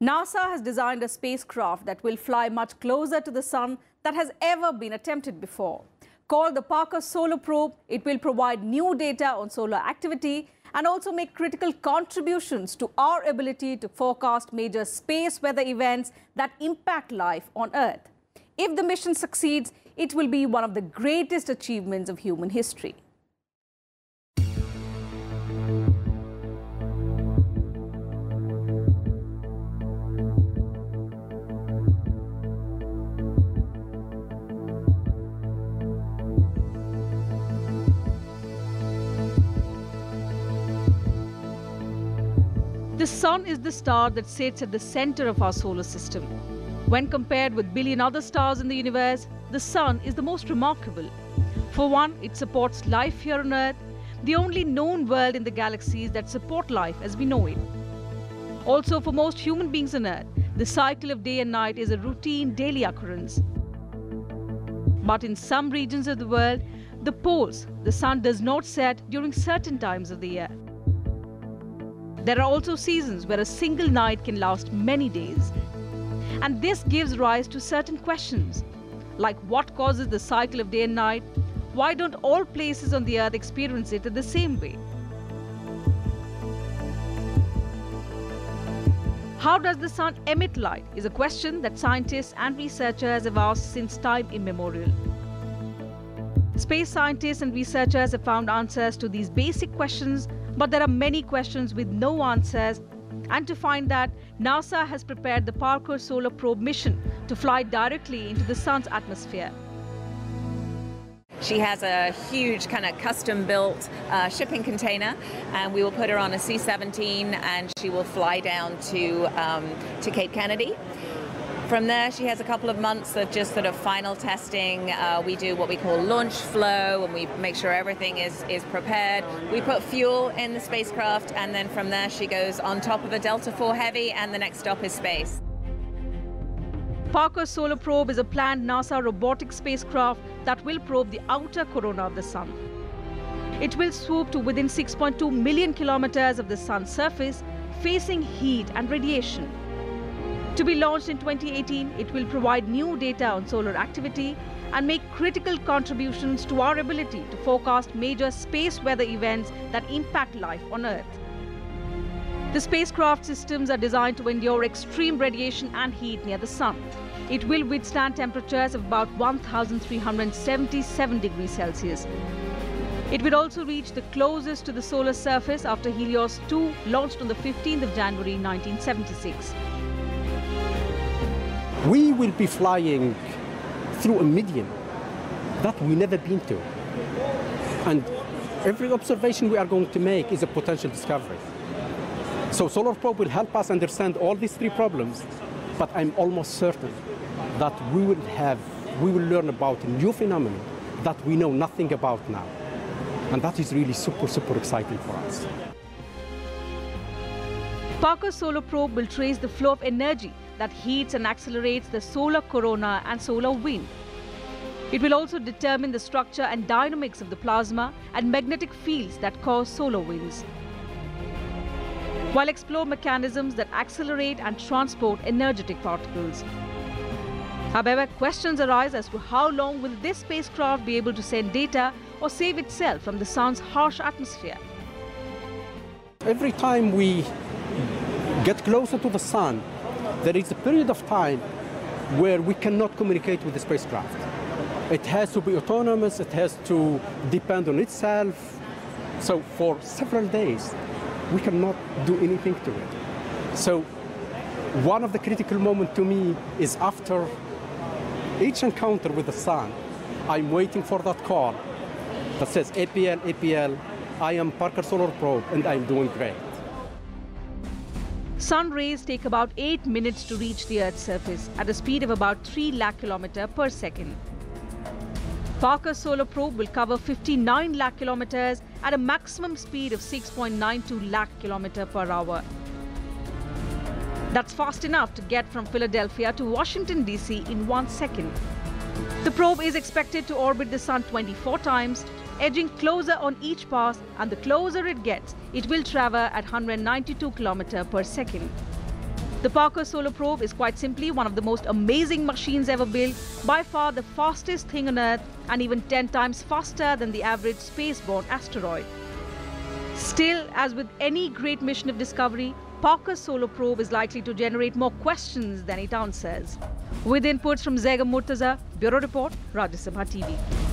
NASA has designed a spacecraft that will fly much closer to the Sun than has ever been attempted before. Called the Parker Solar Probe, it will provide new data on solar activity and also make critical contributions to our ability to forecast major space weather events that impact life on Earth. If the mission succeeds, it will be one of the greatest achievements of human history. The Sun is the star that sits at the center of our solar system. When compared with billion other stars in the universe, the Sun is the most remarkable. For one, it supports life here on Earth, the only known world in the galaxies that support life as we know it. Also, for most human beings on Earth, the cycle of day and night is a routine daily occurrence. But in some regions of the world, the poles, the Sun does not set during certain times of the year. There are also seasons where a single night can last many days. And this gives rise to certain questions, like what causes the cycle of day and night? Why don't all places on the Earth experience it in the same way? How does the Sun emit light is a question that scientists and researchers have asked since time immemorial. Space scientists and researchers have found answers to these basic questions, but there are many questions with no answers, and to find that, NASA has prepared the Parker Solar Probe mission to fly directly into the Sun's atmosphere. She has a huge kind of custom-built shipping container, and we will put her on a C-17 and she will fly down to Cape Kennedy. From there, she has a couple of months of just sort of final testing. We do what we call launch flow, and we make sure everything is prepared. We put fuel in the spacecraft, and then from there she goes on top of a Delta IV Heavy, and the next stop is space. Parker Solar Probe is a planned NASA robotic spacecraft that will probe the outer corona of the Sun. It will swoop to within 6.2 million kilometers of the Sun's surface, facing heat and radiation. To be launched in 2018, it will provide new data on solar activity and make critical contributions to our ability to forecast major space weather events that impact life on Earth. The spacecraft systems are designed to endure extreme radiation and heat near the Sun. It will withstand temperatures of about 1,377 degrees Celsius. It will also reach the closest to the solar surface after Helios 2 launched on the 15th of January 1976. We will be flying through a medium that we've never been to. And every observation we are going to make is a potential discovery. So Solar Probe will help us understand all these three problems, but I'm almost certain that we will learn about a new phenomenon that we know nothing about now. And that is really super, super exciting for us. Parker Solar Probe will trace the flow of energy that heats and accelerates the solar corona and solar wind. It will also determine the structure and dynamics of the plasma and magnetic fields that cause solar winds, while explore mechanisms that accelerate and transport energetic particles. However, questions arise as to how long will this spacecraft be able to send data or save itself from the Sun's harsh atmosphere. Every time we get closer to the Sun, there is a period of time where we cannot communicate with the spacecraft. It has to be autonomous, it has to depend on itself. So for several days, we cannot do anything to it. So one of the critical moments to me is after each encounter with the Sun, I'm waiting for that call that says, APL, APL, I am Parker Solar Probe, and I'm doing great. Sun rays take about 8 minutes to reach the Earth's surface at a speed of about 3 lakh kilometers per second. Parker Solar Probe will cover 59 lakh kilometers at a maximum speed of 6.92 lakh kilometers per hour. That's fast enough to get from Philadelphia to Washington, D.C. in 1 second. The probe is expected to orbit the Sun 24 times, edging closer on each pass, and the closer it gets, it will travel at 192 kilometers per second. The Parker Solar Probe is quite simply one of the most amazing machines ever built, by far the fastest thing on Earth and even 10 times faster than the average spaceborne asteroid. Still, as with any great mission of discovery, Parker Solar Probe is likely to generate more questions than it answers. With inputs from Zegha Murtaza, Bureau Report, Rajya Sabha TV.